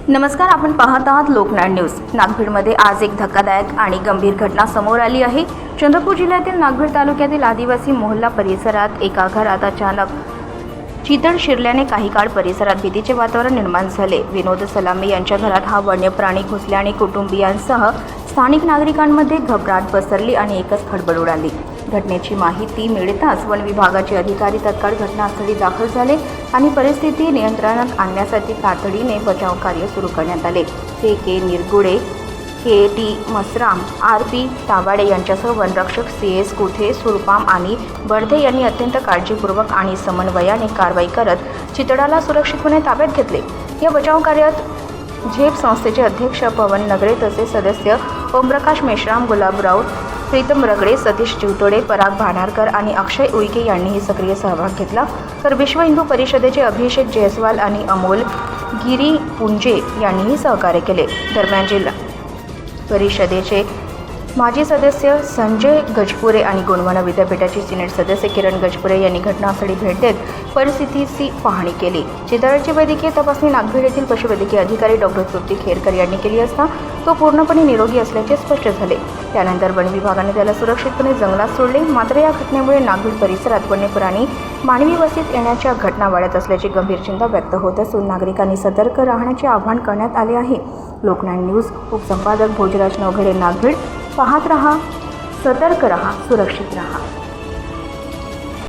नमस्कार, आपण पाहत आहात लोकनाड न्यूज। नागभीडमध्ये आज एक धक्कादायक आणि गंभीर घटना समोर आली आहे। चंद्रपूर जिल्ह्यातील नागभीड तालुक्यातील आदिवासी मोहल्ला परिसरात एका घरात अचानक चितळ शिरल्याने काही काळ परिसरात भीतीचे वातावरण निर्माण झाले। विनोद सलामे यांच्या घरात हा वन्य प्राणी घुसल्याने कुटुंबियांसह स्थानिक नागरिकांमध्ये घबराट पसरली आणि एकच खळबळ उडाली। घटनेची माहिती मिळताच वन विभागाचे अधिकारी तत्काळ घटनास्थळी दाखल झाले आणि परिस्थिती नियंत्रणात आणण्यासाठी तातडीने बचाव कार्य सुरू करण्यात आले। के निरगुडे, के मसराम, आर.पी. तावाडे यांच्यासह वनरक्षक CS कुथे, सुरपाम आणि बर्धे यांनी अत्यंत काळजीपूर्वक आणि समन्वयाने कारवाई करत चितळाला सुरक्षितपणे ताब्यात घेतले। या बचाव कार्यात झेप संस्थेचे अध्यक्ष पवन नगरे तसेच सदस्य ओमप्रकाश मेश्राम, गुलाबराव, प्रीतम रगडे, सतीश चिवतोडे, पराग भानारकर आणि अक्षय उईके यांनीही सक्रिय सहभाग घेतला। तर विश्व हिंदू परिषदेचे अभिषेक जयस्वाल आणि अमोल गिरीपुंजे यांनीही सहकार्य केले। दरम्यान जिल्हा परिषदेचे माजी सदस्य संजय गजपुरे आणि गोंडवाना विद्यापीठाचे सिनेट सदस्य किरण गजपुरे यांनी घटनास्थळी भेट देत परिस्थितीची पाहणी केली। चितळाची वैद्यकीय तपासणी नागभीड येथील पशुवैद्यकीय अधिकारी डॉक्टर तृप्ती खेरकर यांनी केली असता तो पूर्णपणे निरोगी असल्याचे स्पष्ट झाले। त्यानंतर वन विभागाने त्याला सुरक्षितपणे जंगलात सोडले। मात्र या घटनेमुळे नागभीड परिसरात वन्य प्राणी मानवी वस्तीत येण्याच्या घटना वाढत असल्याची गंभीर चिंता व्यक्त होत असून नागरिकांनी सतर्क राहण्याचे आवाहन करण्यात आले आहे। लोकनाड न्यूज उपसंपादक भोजराज नवघडे, नागभीड। पाहत रहा, सतर्क रहा, सुरक्षित रहा।